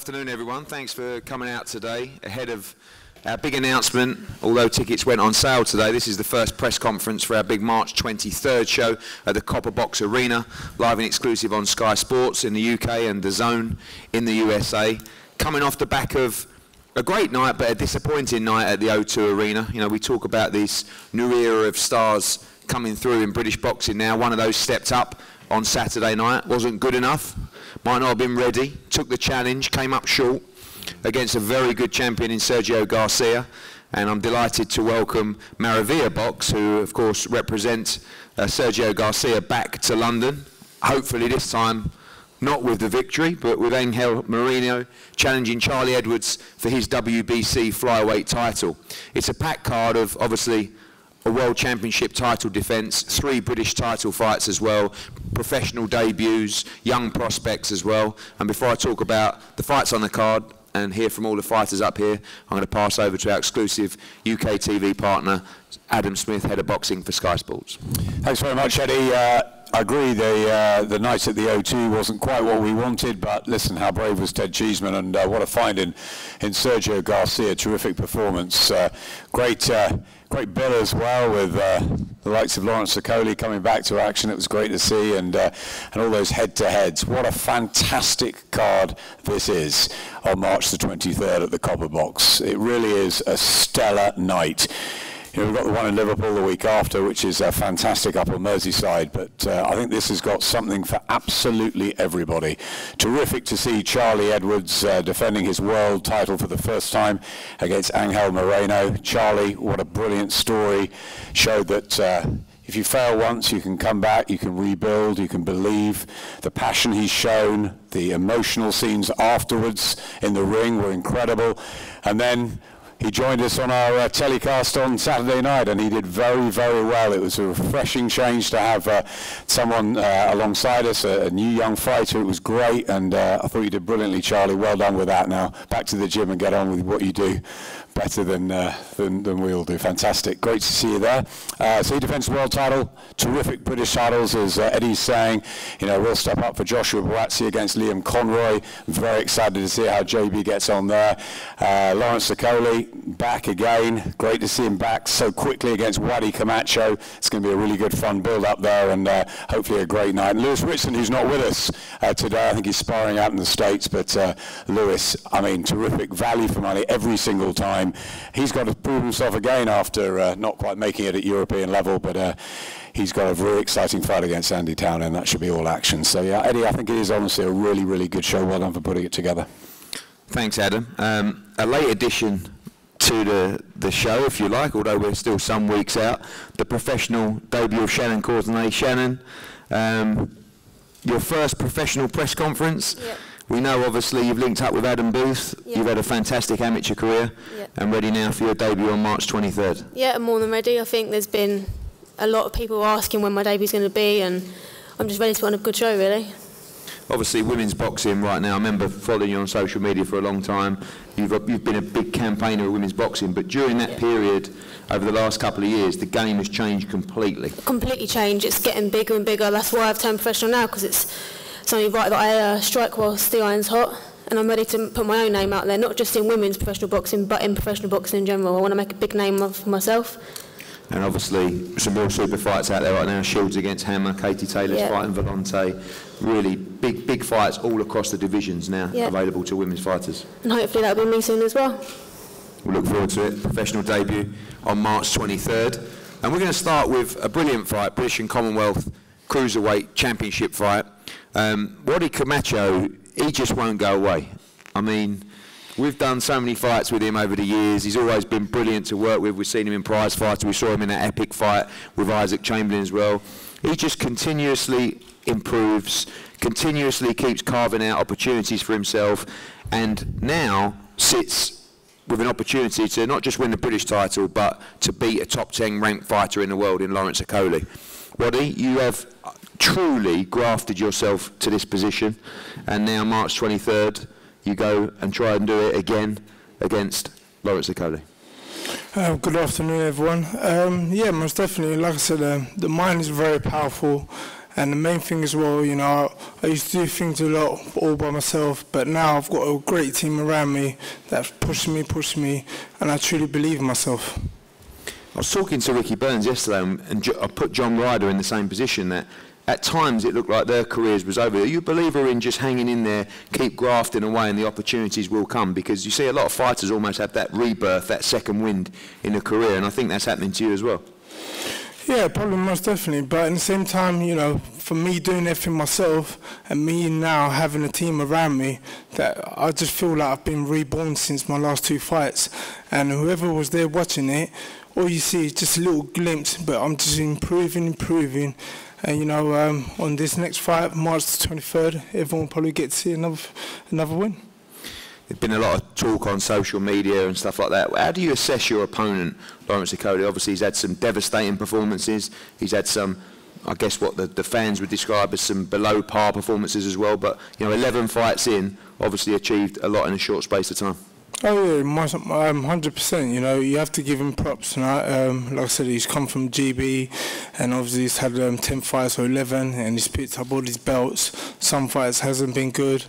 afternoon, everyone. Thanks for coming out today ahead of our big announcement. Although tickets went on sale today, this is the first press conference for our big March 23rd show at the Copper Box Arena, live and exclusive on Sky Sports in the UK and The Zone in the USA. Coming off the back of a great night, but a disappointing night at the O2 Arena. You know, we talk about this new era of stars coming through in British boxing now. One of those stepped up on Saturday night, wasn't good enough. Might not have been ready, took the challenge, came up short against a very good champion in Sergio Garcia. And I'm delighted to welcome Maravilla Box, who of course represent Sergio Garcia, back to London. Hopefully this time not with the victory, but with Angel Moreno challenging Charlie Edwards for his WBC flyweight title. It's a packed card of obviously a World Championship title defence, 3 British title fights as well, professional debuts, young prospects as well. And before I talk about the fights on the card and hear from all the fighters up here, I'm going to pass over to our exclusive UK TV partner, Adam Smith, head of boxing for Sky Sports. Thanks very much, Eddie. I agree, the night at the O2 wasn't quite what we wanted, but listen, how brave was Ted Cheeseman, and what a find in Sergio Garcia. Terrific performance. Great bill as well, with the likes of Lawrence Okolie coming back to action. It was great to see, and all those head-to-heads. What a fantastic card this is on March the 23rd at the Copper Box. It really is a stellar night. You know, we've got the one in Liverpool the week after, which is fantastic up on Merseyside, but I think this has got something for absolutely everybody. Terrific to see Charlie Edwards defending his world title for the first time against Angel Moreno. Charlie, what a brilliant story. Showed that if you fail once, you can come back, you can rebuild, you can believe. The passion he's shown, the emotional scenes afterwards in the ring were incredible. And then he joined us on our telecast on Saturday night, and he did very, very well. It was a refreshing change to have someone alongside us, a new young fighter. It was great, and I thought you did brilliantly, Charlie. Well done with that. Now, back to the gym and get on with what you do better than we all do. Fantastic. Great to see you there. So he defends the world title. Terrific British titles, as Eddie's saying. You know, we'll step up for Joshua Buatsi against Liam Conroy. Very excited to see how JB gets on there. Lawrence Okolie back again. Great to see him back so quickly against Wadi Camacho. It's going to be a really good fun build up there, and hopefully a great night. And Lewis Ritson, who's not with us today, I think he's sparring out in the States, but Lewis, I mean, terrific value for money every single time. He's got to prove himself again after not quite making it at European level, but he's got a very exciting fight against Andy Town, and that should be all action. So yeah, Eddie, I think it is honestly a really, really good show. Well done for putting it together. Thanks, Adam. A late addition to the show, if you like, although we're still some weeks out, the professional debut of Shannon Courtenay. Shannon, your first professional press conference. Yep. We know obviously you've linked up with Adam Booth. Yep. You've had a fantastic amateur career. Yep. And ready now for your debut on March 23rd. Yeah, I'm more than ready. I think there's been a lot of people asking when my debut's going to be, and I'm just ready to put on a good show, really. Obviously, women's boxing right now, I remember following you on social media for a long time. You've been a big campaigner of women's boxing, but during that period, over the last couple of years, the game has changed completely. Completely changed. It's getting bigger and bigger. That's why I've turned professional now, because it's only right that I strike whilst the iron's hot, and I'm ready to put my own name out there, not just in women's professional boxing, but in professional boxing in general. I want to make a big name for myself. And obviously, some real super fights out there right now. Shields against Hammer, Katie Taylor's fighting Volante. Really big fights all across the divisions now available to women's fighters. And hopefully that'll be me soon as well. We'll look forward to it. Professional debut on March 23rd. And we're going to start with a brilliant fight, British and Commonwealth Cruiserweight Championship fight. Wadi Camacho, he just won't go away. I mean, we've done so many fights with him over the years. He's always been brilliant to work with. We've seen him in prize fights. We saw him in that epic fight with Isaac Chamberlain as well. He just continuously improves, continuously keeps carving out opportunities for himself, and now sits with an opportunity to not just win the British title, but to beat a top 10 ranked fighter in the world in Lawrence Okolie. Wadi, you have truly grafted yourself to this position, and now March 23rd, you go and try and do it again against Lawrence Okolie. Good afternoon, everyone. Yeah, most definitely. Like I said, the mind is very powerful, And the main thing as well, you know, I used to do things a lot all by myself, but now I've got a great team around me that's pushing me, and I truly believe in myself. I was talking to Ricky Burns yesterday, and I put John Ryder in the same position, that at times it looked like their careers was over. Are you a believer in just hanging in there, keep grafting away, and the opportunities will come? Because you see a lot of fighters almost have that rebirth, that second wind in a career, and I think that's happening to you as well. Yeah, probably most definitely. But at the same time, you know, for me doing everything myself and me now having a team around me, that I just feel like I've been reborn since my last 2 fights. And whoever was there watching it, all you see is just a little glimpse, but I'm just improving. And, you know, on this next fight, March the 23rd, everyone will probably get to see another win. There's been a lot of talk on social media and stuff like that. How do you assess your opponent, Lawrence Okolie? Obviously, he's had some devastating performances. He's had some, I guess, what the fans would describe as some below-par performances as well. But, you know, 11 fights in, obviously achieved a lot in a short space of time. Oh yeah, 100%. You know, you have to give him props. Right? Like I said, he's come from GB, and obviously he's had 10 fights or 11, and he's picked up all these belts. Some fights hasn't been good,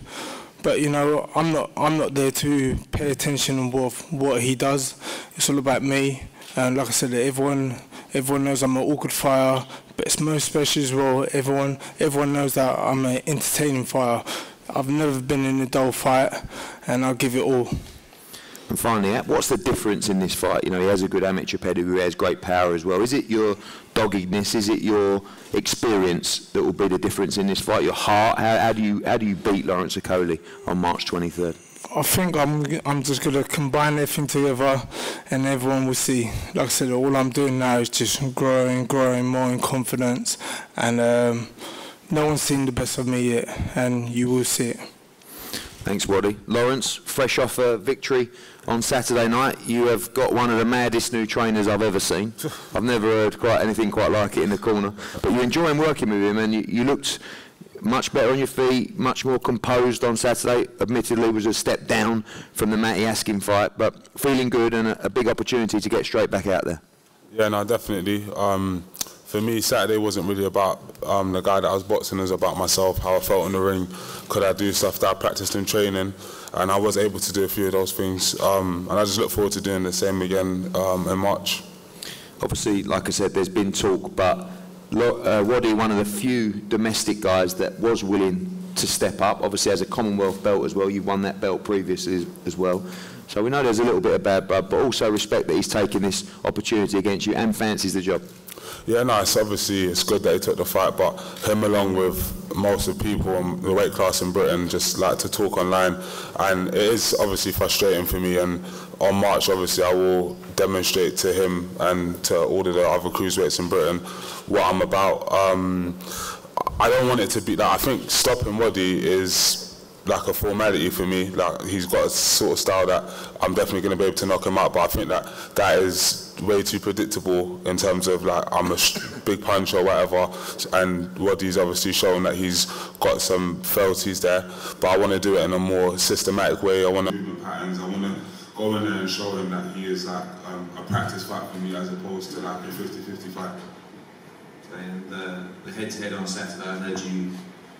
but you know, I'm not there to pay attention on what he does. It's all about me. And like I said, everyone knows I'm an awkward fighter, but it's most especially as well. Everyone knows that I'm an entertaining fighter. I've never been in a dull fight, and I'll give it all. And finally, what's the difference in this fight? You know, he has a good amateur pedigree, he has great power as well. Is it your doggedness? Is it your experience that will be the difference in this fight? Your heart? How do you beat Lawrence Okolie on March 23rd? I think I'm just going to combine everything together, and everyone will see. Like I said, all I'm doing now is just growing more in confidence, and no one's seen the best of me yet, and you will see it. Thanks, Wadi. Lawrence, fresh off a victory on Saturday night, you have got one of the maddest new trainers I've ever seen. I've never heard anything quite like it in the corner. But you're enjoying working with him, and you looked much better on your feet, much more composed on Saturday. Admittedly, it was a step down from the Matty Askin fight, but feeling good and a big opportunity to get straight back out there. Yeah, no, definitely. For me, Saturday wasn't really about the guy that I was boxing. It was about myself, how I felt in the ring. Could I do stuff that I practiced in training? And I was able to do a few of those things. And I just look forward to doing the same again in March. Obviously, like I said, there's been talk, but Wadi, one of the few domestic guys that was willing to step up, obviously has a Commonwealth belt as well. You won that belt previously as well. So we know there's a little bit of bad blood, but also respect that he's taking this opportunity against you and fancies the job. Yeah, no, it's good that he took the fight, but him along with most of the people in the weight class in Britain just like to talk online, and it is obviously frustrating for me. And on March, obviously, I will demonstrate to him and to all of the other cruiserweights in Britain what I'm about. I don't want it to be that. I think stopping Wadi is like a formality for me. Like, he's got a sort of style that I'm definitely going to be able to knock him out, but I think that is way too predictable in terms of like I'm a big punch or whatever, and Wadi's obviously shown that he's got some frailties there, but I want to do it in a more systematic way. I want to movement patterns. I want to go in there and show him that he is like a practice fight for me as opposed to like a 50-50 fight. And the head-to-head on Saturday, I heard you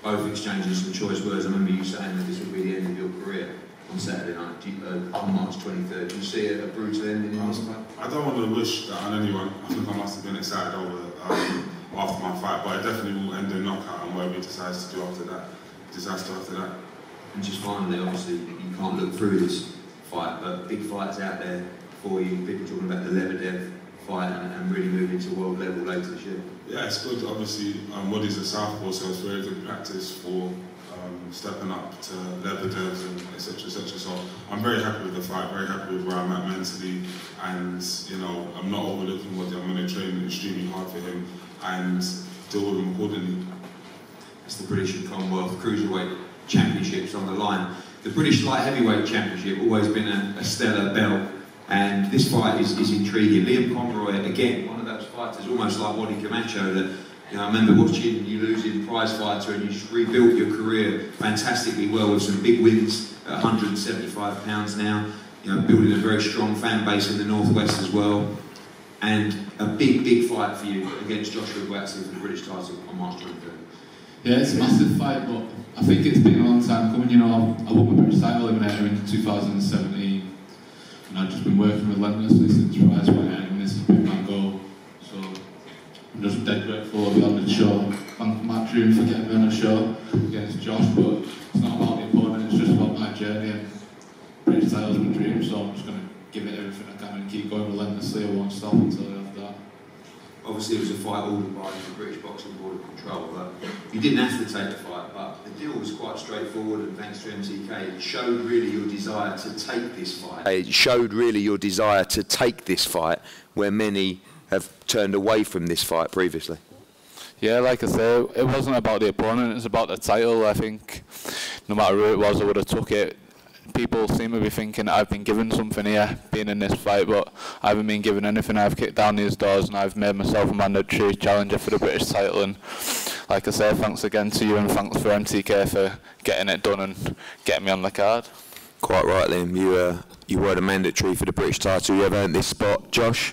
both exchanging some choice words. I remember you saying that this would be the end of your career on Saturday night, on March 23rd. Do you see a brutal ending in this fight? I don't want to wish that on anyone. I think I must have been excited over after my fight, but it definitely will end in knockout, and whatever he decides to do after that, And just finally, obviously, you can't look through this fight, but big fights out there for you. People talking about the Lebedev fight and really moving to world level later this year. Yeah, it's good. Obviously, Wadi's a southpaw, so it's very good practice for stepping up to Lebedevs and etc. So I'm very happy with the fight, very happy with where I'm at mentally, and you know, I'm not overlooking Wadi. I'm going to train extremely hard for him and deal with him accordingly. It's the British and Commonwealth Cruiserweight Championships on the line. The British Light Heavyweight Championship always been a stellar belt, and this fight is intriguing. Liam Conroy, again, one of those fighters, almost like Wadi Camacho, that you know, I remember watching you losing prize fighter, and you just rebuilt your career fantastically well with some big wins at 175 pounds now. You know, building a very strong fan base in the Northwest as well, and a big fight for you against Joshua Buatsi for the British title on March 23rd. Yeah, it's a massive fight, but I think it's been a long time coming. You know, I won my British title eliminator in 2017, and I've just been working relentlessly since prize fight, and this has been my goal. So I'm just dead grateful to be on the show. Thank Matchroom for getting me on the show against Josh, but it's not about the opponent, it's just about my journey, and British title's my dream, so I'm just going to give it everything I can and keep going relentlessly. I won't stop until I have that. Obviously, it was a fight ordered by the British Boxing Board of Control, but you didn't have to take the fight, but the deal was quite straightforward, and thanks to MTK, it showed really your desire to take this fight. It showed really your desire to take this fight, where many have turned away from this fight previously. Yeah, like I say, it wasn't about the opponent, it's about the title. I think no matter who it was, I would have took it. People seem to be thinking I've been given something here, being in this fight, but I haven't been given anything. I've kicked down these doors and I've made myself a mandatory challenger for the British title. And like I say, thanks again to you and thanks for MTK for getting it done and getting me on the card. Quite right, Liam. You were the mandatory for the British title. You have earned this spot, Josh.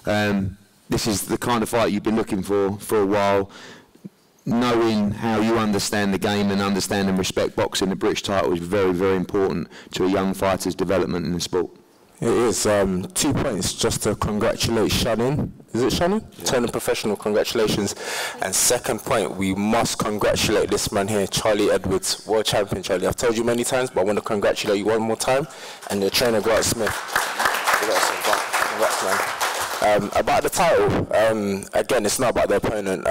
This is the kind of fight you've been looking for a while. Knowing how you understand the game and understand and respect boxing, the British title is very, very important to a young fighter's development in the sport. It is. 2 points just to congratulate Shannon. Is it Shannon? Yeah. Turning professional, congratulations. And second point, we must congratulate this man here, Charlie Edwards, world champion, Charlie. I've told you many times, but I want to congratulate you one more time. And your trainer, Grant Smith. Congrats, man. About the title, again, it's not about the opponent.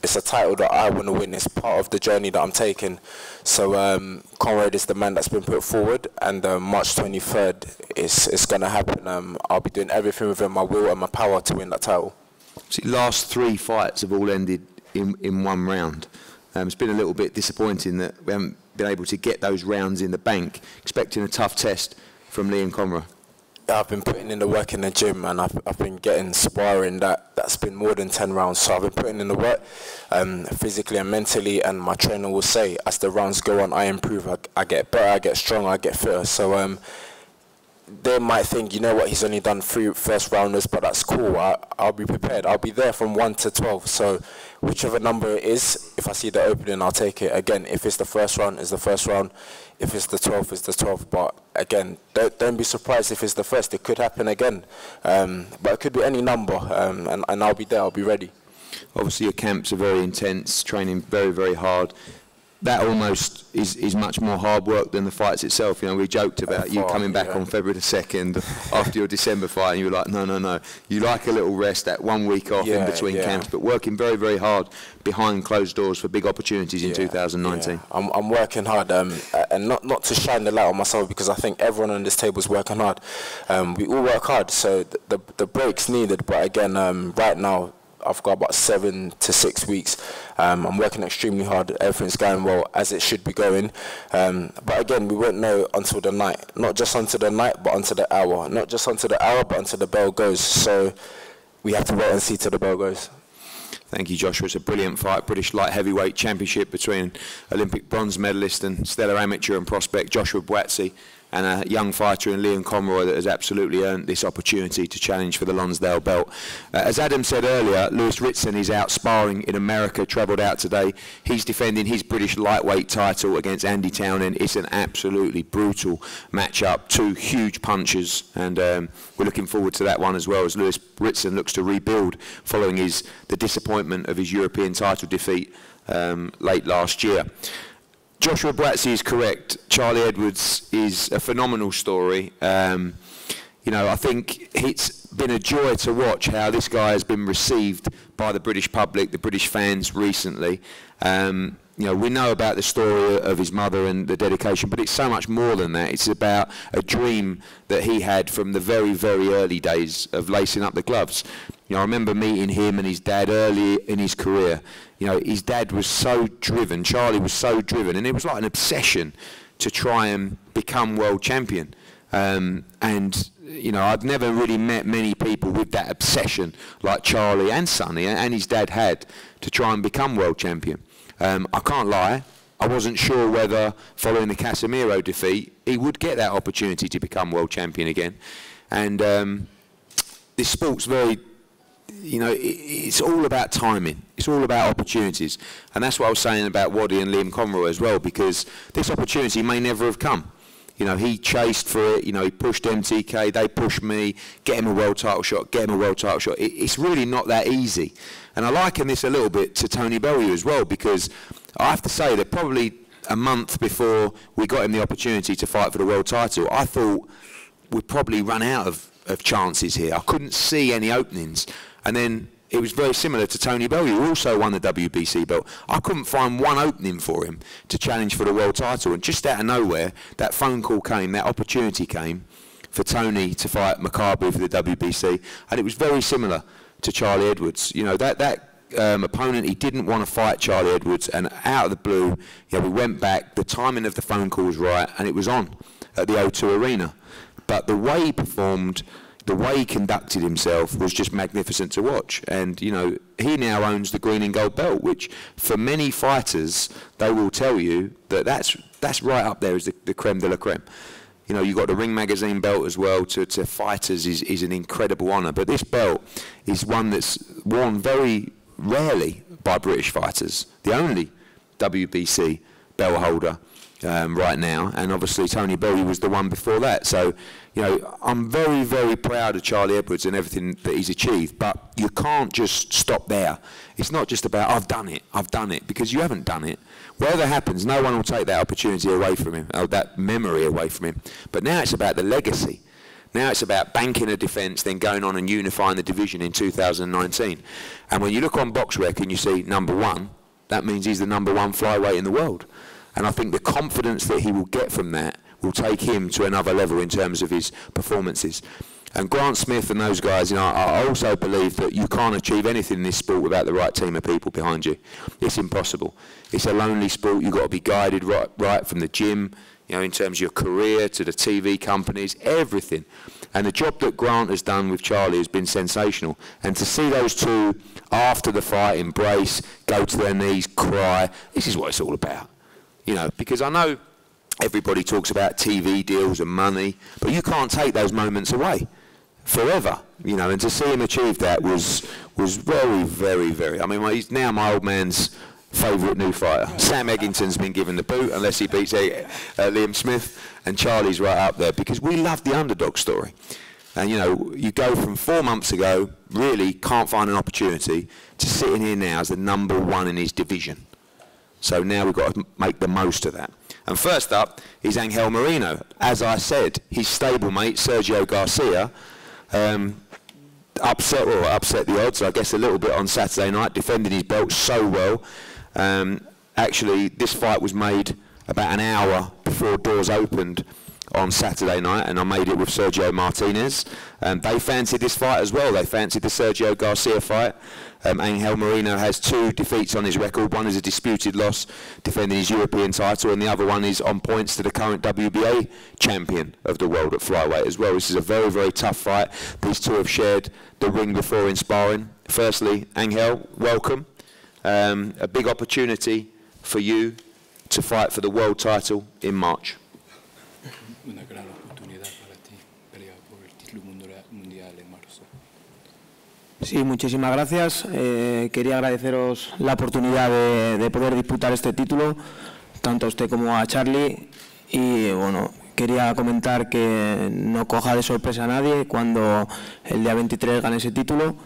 It's a title that I want to win. It's part of the journey that I'm taking. So Conroy is the man that's been put forward, and March 23rd, it's going to happen. I'll be doing everything within my will and my power to win that title. See, last 3 fights have all ended in 1 round. It's been a little bit disappointing that we haven't been able to get those rounds in the bank. Expecting a tough test from Lee and Conroy. I've been putting in the work in the gym, and I've been getting sparring that's been more than 10 rounds. So I've been putting in the work physically and mentally, and my trainer will say as the rounds go on, I improve, I get better, I get stronger, I get fitter. So they might think, you know what, he's only done 3 first rounders, but that's cool. I'll be prepared. I'll be there from 1 to 12. So whichever number it is, if I see the opening, I'll take it. Again, if it's the first round, it's the first round. If it's the 12th, it's the 12th. But again, don't be surprised if it's the first. It could happen again. But it could be any number, and I'll be there. I'll be ready. Obviously, your camps are very intense, training very, very hard. That almost is much more hard work than the fights itself. You know, we joked about you coming back on February the 2nd after your December fight, and you were like, no. You like a little rest, that 1 week off in between camps, but working very, very hard behind closed doors for big opportunities in 2019. Yeah. I'm working hard, and not to shine the light on myself, because I think everyone on this table is working hard. We all work hard, so the break's needed, but again, right now, I've got about 7 to 6 weeks. I'm working extremely hard. Everything's going well, as it should be going. But again, we won't know until the night. Not just until the night, but until the hour. Not just until the hour, but until the bell goes. So we have to wait and see till the bell goes. Thank you, Joshua. It's a brilliant fight. British light heavyweight championship between Olympic bronze medalist and stellar amateur and prospect Joshua Buatsi, and a young fighter in Liam Conroy that has absolutely earned this opportunity to challenge for the Lonsdale belt. As Adam said earlier, Lewis Ritson is out sparring in America, travelled out today. He's defending his British lightweight title against Andy Townend. It's an absolutely brutal matchup, 2 huge punchers, and we're looking forward to that one as well, as Lewis Ritson looks to rebuild following the disappointment of his European title defeat late last year. Joshua Buatsi is correct. Charlie Edwards is a phenomenal story. You know, I think it's been a joy to watch how this guy has been received by the British public, the British fans recently. You know, we know about the story of his mother and the dedication, but it's so much more than that. It's about a dream that he had from the very, very early days of lacing up the gloves. You know, I remember meeting him and his dad early in his career. You know, his dad was so driven, Charlie was so driven, and it was like an obsession to try and become world champion. And, you know, I've never really met many people with that obsession like Charlie and Sonny and his dad had to try and become world champion. I can't lie, I wasn't sure whether, following the Casemiro defeat, he would get that opportunity to become world champion again. And this sport's very, you know, it's all about timing. It's all about opportunities. And that's what I was saying about Wadi and Liam Conroy as well, because this opportunity may never have come. You know, he chased for it, you know, he pushed MTK, they pushed me, get him a world title shot, get him a world title shot. It's really not that easy. And I liken this a little bit to Tony Bellew as well, because I have to say that probably a month before we got him the opportunity to fight for the world title, I thought we'd probably run out of chances here. I couldn't see any openings. And then it was very similar to Tony Bellew, who also won the WBC belt. I couldn't find one opening for him to challenge for the world title. And just out of nowhere, that phone call came, that opportunity came for Tony to fight Makabu for the WBC. And it was very similar to Charlie Edwards. You know, that opponent, he didn't want to fight Charlie Edwards, and out of the blue, you know, we went back, the timing of the phone call was right, and it was on at the O2 Arena. But the way he performed, the way he conducted himself was just magnificent to watch. And, you know, he now owns the green and gold belt, which for many fighters, they will tell you that that's right up there as the creme de la creme. You know, you've got the Ring Magazine belt as well. To fighters is an incredible honour. But this belt is one that's worn very rarely by British fighters. The only WBC belt holder right now, and obviously Tony Bellew was the one before that. So, you know, I'm very, very proud of Charlie Edwards and everything that he's achieved, but you can't just stop there. It's not just about, I've done it, because you haven't done it. Whatever happens, no one will take that opportunity away from him, or that memory away from him. But now it's about the legacy. Now it's about banking a defence, then going on and unifying the division in 2019. And when you look on BoxRec and you see #1, that means he's the #1 flyweight in the world. And I think the confidence that he will get from that will take him to another level in terms of his performances. And Grant Smith and those guys, you know, I also believe that you can't achieve anything in this sport without the right team of people behind you. It's impossible. It's a lonely sport. You've got to be guided right from the gym, you know, in terms of your career, to the TV companies, everything. And the job that Grant has done with Charlie has been sensational. And to see those two, after the fight, embrace, go to their knees, cry, this is what it's all about. You know, because I know everybody talks about TV deals and money, but you can't take those moments away forever. You know, and to see him achieve that was very, very, very. I mean, he's now my old man's favourite new fighter. Sam Eggington's been given the boot unless he beats Liam Smith, and Charlie's right up there, because we love the underdog story. And, you know, you go from 4 months ago, really can't find an opportunity, to sitting here now as the #1 in his division. So now we've got to make the most of that. And first up is Angel Moreno. As I said, his stablemate, Sergio Garcia, upset the odds, I guess, a little bit on Saturday night, defending his belt so well. Actually, this fight was made about an hour before doors opened on Saturday night, and I made it with Sergio Martinez. They fancied this fight as well. They fancied the Sergio Garcia fight. Angel Moreno has 2 defeats on his record. One is a disputed loss, defending his European title, and the other one is on points to the current WBA champion of the world at flyweight as well. This is a very, very tough fight. These two have shared the ring before in sparring. Firstly, Angel, welcome. A big opportunity for you to fight for the world title in March. Una gran oportunidad para ti pelear por el título mundial en marzo. Sí, muchísimas gracias. Quería agradeceros la oportunidad de poder disputar este título, tanto a usted como a Charlie. Y bueno, quería comentar que no coja de sorpresa a nadie cuando el día 23 gane ese título,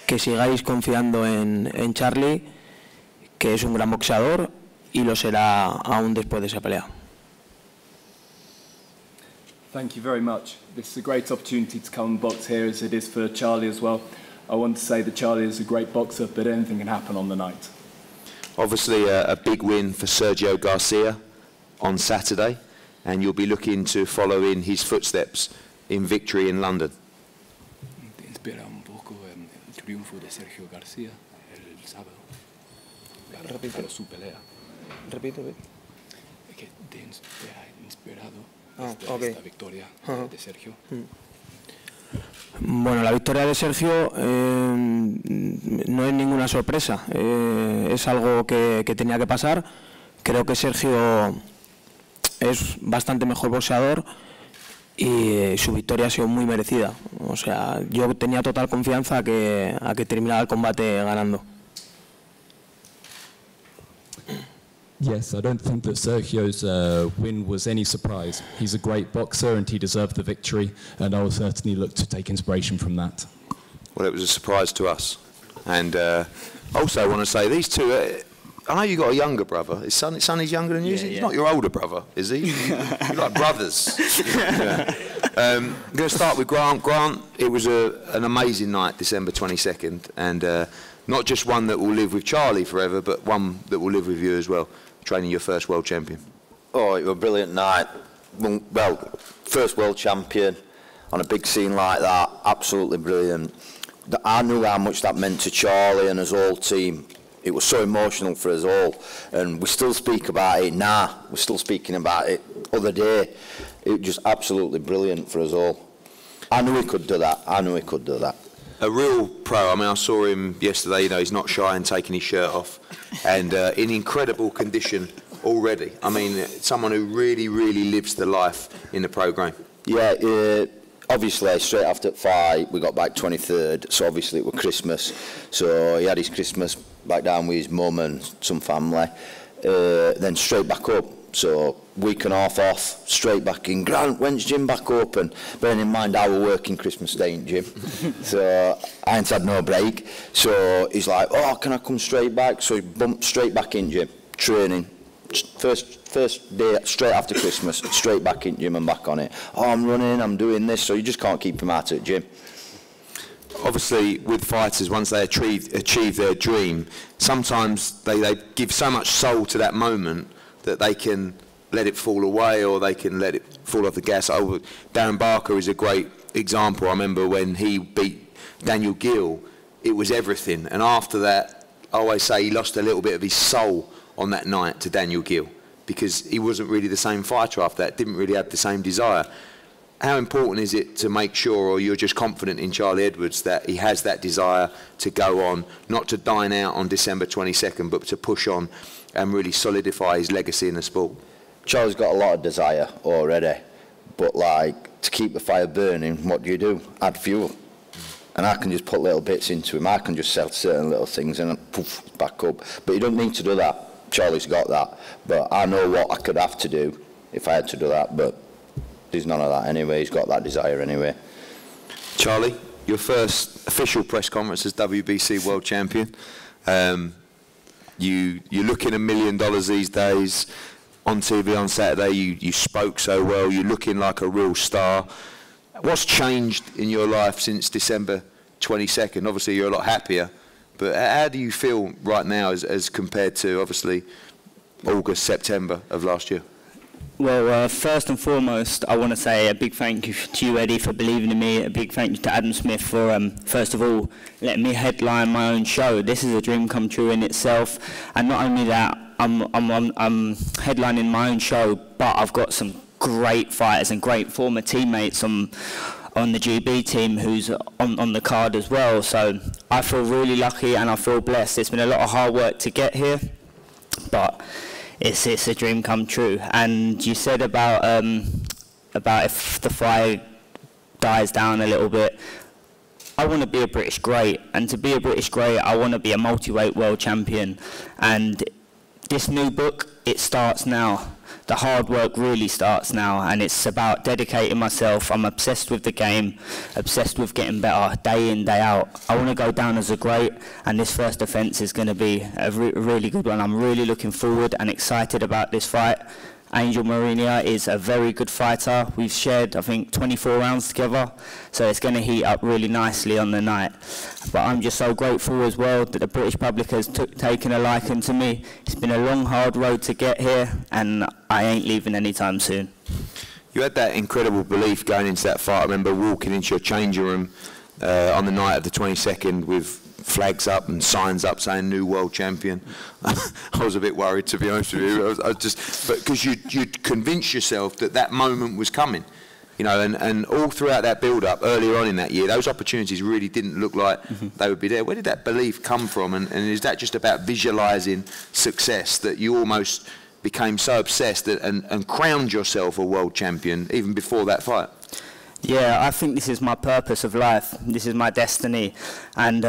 que sigáis confiando en Charlie, que es un gran boxeador y lo será aún después de esa pelea. Thank you very much. This is a great opportunity to come and box here, as it is for Charlie as well. I want to say that Charlie is a great boxer, but anything can happen on the night. Obviously a big win for Sergio Garcia on Saturday, and you'll be looking to follow in his footsteps in victory in London. Te inspira un poco el triunfo de Sergio García el sábado. Para su pelea. Repito. Que te ha inspirado esta victoria de Sergio. Bueno, la victoria de Sergio no es ninguna sorpresa, es algo que tenía que pasar. Creo que Sergio es bastante mejor boxeador y su victoria ha sido muy merecida. O sea, yo tenía total confianza a que terminara el combate ganando. Yes, I don't think that Sergio's win was any surprise. He's a great boxer and he deserved the victory, and I will certainly look to take inspiration from that. Well, it was a surprise to us. And also I want to say, these two, I know you've got a younger brother. His Sonny's younger than you? Yeah, he's not your older brother, is he? You're like brothers. Yeah. I'm going to start with Grant. Grant, it was an amazing night, December 22nd, and not just one that will live with Charlie forever, but one that will live with you as well, training your first world champion. Oh, it was a brilliant night. Well, first world champion on a big scene like that, absolutely brilliant. I knew how much that meant to Charlie and his whole team. It was so emotional for us all, and we still speak about it now. We're still speaking about it other day. It was just absolutely brilliant for us all. I knew he could do that. I knew he could do that. A real pro. I mean, I saw him yesterday. You know, he's not shy in taking his shirt off, and in incredible condition already. I mean, someone who really, really lives the life in the program. Yeah. Obviously, straight after the fight, we got back 23rd, so obviously it was Christmas. So he had his Christmas back down with his mum and some family. Then straight back up. So week and a half off, straight back in. Grant, when's gym back open? Bearing in mind I was working Christmas Day in gym. So I ain't had no break. So he's like, oh, can I come straight back? So he bumped straight back in gym, training. First day, straight after Christmas, straight back in gym and back on it. Oh, I'm running, I'm doing this, so you just can't keep him out at gym. Obviously, with fighters, once they achieve their dream, sometimes they give so much soul to that moment that they can let it fall away or they can let it fall off the gas. Oh, Darren Barker is a great example. I remember when he beat Daniel Gill, it was everything. And after that, I always say he lost a little bit of his soul on that night to Daniel Gill, because he wasn't really the same fighter after that, didn't really have the same desire. How important is it to make sure, or you're just confident in Charlie Edwards, that he has that desire to go on, not to dine out on December 22nd, but to push on and really solidify his legacy in the sport? Charlie's got a lot of desire already, but like, to keep the fire burning, what do? Add fuel. And I can just put little bits into him. I can just sell certain little things and poof, back up. But you don't need to do that. Charlie's got that, but I know what I could have to do if I had to do that, but there's none of that anyway. He's got that desire anyway. Charlie, your first official press conference as WBC World Champion. You're looking $1 million these days. On TV on Saturday, you spoke so well. You're looking like a real star. What's changed in your life since December 22nd? Obviously, you're a lot happier. But how do you feel right now as compared to, obviously, August, September of last year? Well, first and foremost, I want to say a big thank you to you, Eddie, for believing in me. A big thank you to Adam Smith for, first of all, letting me headline my own show. This is a dream come true in itself. And not only that, I'm headlining my own show, but I've got some great fighters and great former teammates on the GB team who's on the card as well. So I feel really lucky and I feel blessed. It's been a lot of hard work to get here, but it's a dream come true. And you said about if the fight dies down a little bit, I want to be a British great, and to be a British great, I want to be a multi-weight world champion. And this new book, it starts now. The hard work really starts now, and it's about dedicating myself. I'm obsessed with the game, obsessed with getting better day in, day out. I want to go down as a great, and this first defence is going to be a really good one. I'm really looking forward and excited about this fight. Angel Moreno is a very good fighter. We've shared, I think, 24 rounds together, so it's going to heat up really nicely on the night. But I'm just so grateful as well that the British public has taken a liking to me. It's been a long, hard road to get here, and I ain't leaving anytime soon. You had that incredible belief going into that fight. I remember walking into your changing room on the night of the 22nd with flags up and signs up saying new world champion. I was a bit worried, to be honest with you. I just, but because you'd convinced yourself that that moment was coming, you know, and all throughout that build-up earlier on in that year, those opportunities really didn't look like they would be there. Where did that belief come from? And is that just about visualising success, that you almost became so obsessed and crowned yourself a world champion even before that fight. Yeah, I think this is my purpose of life. This is my destiny, and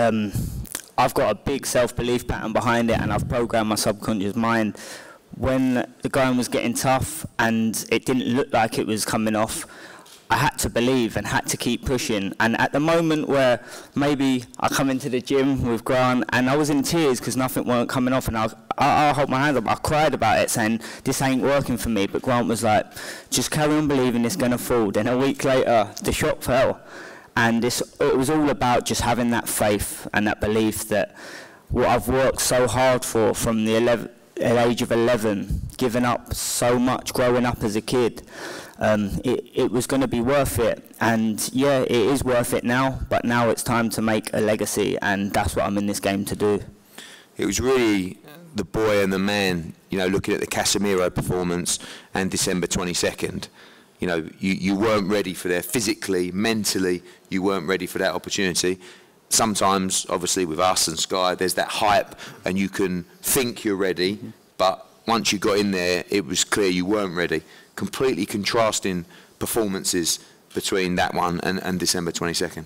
I've got a big self-belief pattern behind it, and I've programmed my subconscious mind. When the going was getting tough and it didn't look like it was coming off, I had to believe and had to keep pushing. And at the moment where maybe I come into the gym with Grant and I was in tears because nothing weren't coming off, and I'll hold my hands up, I cried about it saying, this ain't working for me, but Grant was like, just carry on believing it's going to fall. Then a week later, the shot fell. And it was all about just having that faith and that belief that what I've worked so hard for from the age of 11, giving up so much growing up as a kid, it was going to be worth it. And yeah, it is worth it now, but now it's time to make a legacy, and that's what I'm in this game to do. It was really the boy and the man, you know, looking at the Casemiro performance and December 22nd. You know, you weren't ready for that physically, mentally, you weren't ready for that opportunity. Sometimes, obviously, with us and Sky, there's that hype and you can think you're ready, but once you got in there, it was clear you weren't ready. Completely contrasting performances between that one and December 22nd.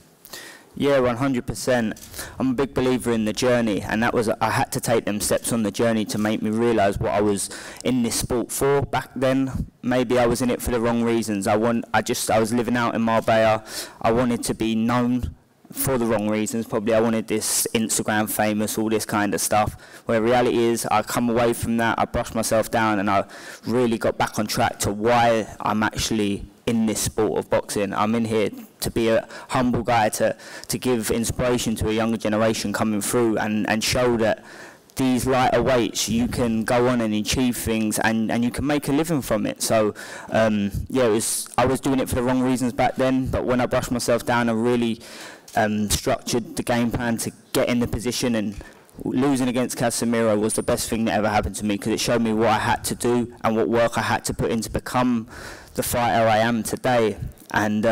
Yeah, 100%. I'm a big believer in the journey, and that was, I had to take them steps on the journey to make me realise what I was in this sport for. Back then, maybe I was in it for the wrong reasons. I was living out in Marbella. I wanted to be known for the wrong reasons. Probably I wanted this Instagram famous, all this kind of stuff, where reality is I come away from that, I brushed myself down, and I really got back on track to why I'm actually in this sport of boxing. I'm in here to be a humble guy, to give inspiration to a younger generation coming through and show that these lighter weights, you can go on and achieve things and you can make a living from it. So yeah, I was doing it for the wrong reasons back then, but when I brushed myself down and really structured the game plan to get in the position, and losing against Casemiro was the best thing that ever happened to me, because it showed me what I had to do and what work I had to put in to become the fighter I am today. And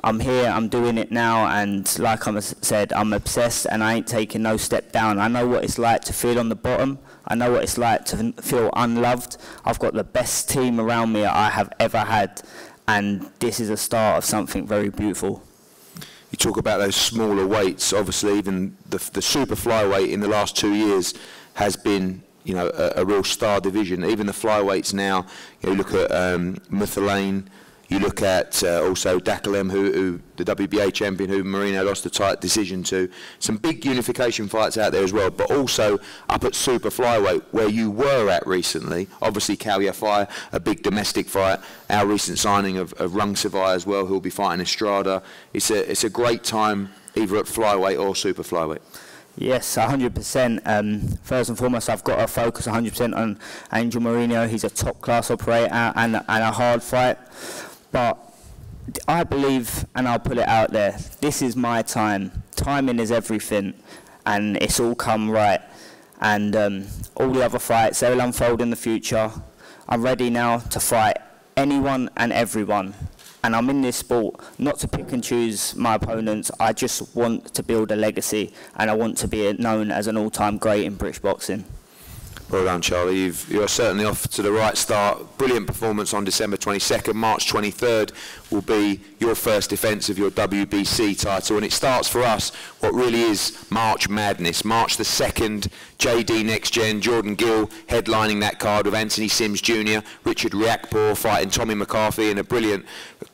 I'm here, I'm doing it now, and like I said, I'm obsessed and I ain't taking no step down. I know what it's like to feel on the bottom. I know what it's like to feel unloved. I've got the best team around me I have ever had, and this is a start of something very beautiful. You talk about those smaller weights. Obviously, even the super flyweight in the last 2 years has been, you know, a real star division. Even the flyweights now, you look at Muthalane, you look at also Dakalem, who the WBA champion, who Moreno lost a tight decision to. Some big unification fights out there as well, but also up at super flyweight, where you were at recently. Obviously, Kal Yafai, a big domestic fight. Our recent signing of Rung Savai as well, who'll be fighting Estrada. It's a great time, either at flyweight or super flyweight. Yes, 100%. First and foremost, I've got to focus 100% on Angel Moreno. He's a top-class operator and a hard fight. But I believe, and I'll put it out there, this is my time. Timing is everything, and it's all come right. And all the other fights, they'll unfold in the future. I'm ready now to fight anyone and everyone. And I'm in this sport not to pick and choose my opponents. I just want to build a legacy, and I want to be known as an all-time great in British boxing. Well done, Charlie. You're certainly off to the right start. Brilliant performance on December 22nd. March 23rd will be your first defence of your WBC title, and it starts for us what really is March Madness. March the 2nd, JD Next Gen, Jordan Gill headlining that card with Anthony Sims Jr., Richard Riakporhe fighting Tommy McCarthy in a brilliant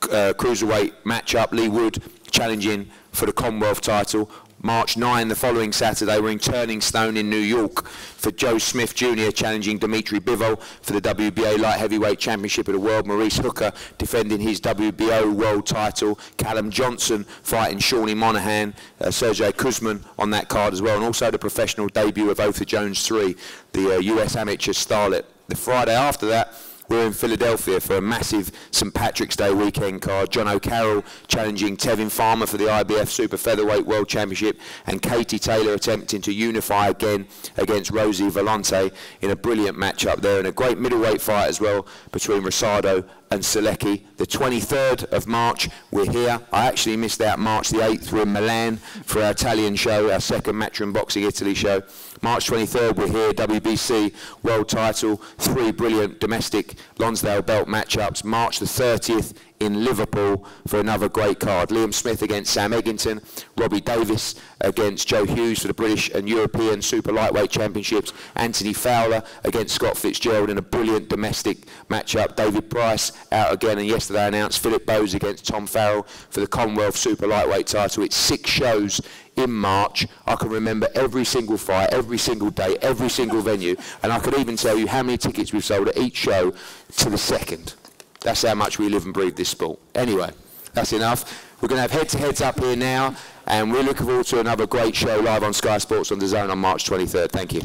cruiserweight matchup. Lee Wood challenging for the Commonwealth title. March 9, the following Saturday, we're in Turning Stone in New York for Joe Smith Jr. challenging Dimitri Bivol for the WBA Light Heavyweight Championship of the World. Maurice Hooker defending his WBO World title. Callum Johnson fighting Shawnee Monahan. Sergey Kuzman on that card as well. And also the professional debut of Otha Jones 3, the US amateur starlet. The Friday after that, we're in Philadelphia for a massive St. Patrick's Day weekend card. John O'Carroll challenging Tevin Farmer for the IBF Super Featherweight World Championship, and Katie Taylor attempting to unify again against Rosie Volante in a brilliant matchup there, and a great middleweight fight as well between Rosado and Selecki. The 23rd of March, we're here. I actually missed out March the 8th. We're in Milan for our Italian show, our second Matchroom Boxing Italy show. March 23rd, we're here, WBC World Title, 3 brilliant domestic Lonsdale belt matchups. March the 30th in Liverpool for another great card. Liam Smith against Sam Eggington, Robbie Davis against Joe Hughes for the British and European Super Lightweight Championships, Anthony Fowler against Scott Fitzgerald in a brilliant domestic matchup, David Price out again, and yesterday announced Philip Bowes against Tom Farrell for the Commonwealth Super Lightweight title. It's 6 shows in March. I can remember every single fight, every single day, every single venue, and I could even tell you how many tickets we've sold at each show to the second. That's how much we live and breathe this sport. Anyway, that's enough. We're going to have head-to-heads up here now, and we're looking forward to another great show live on Sky Sports on DAZN on March 23rd. Thank you.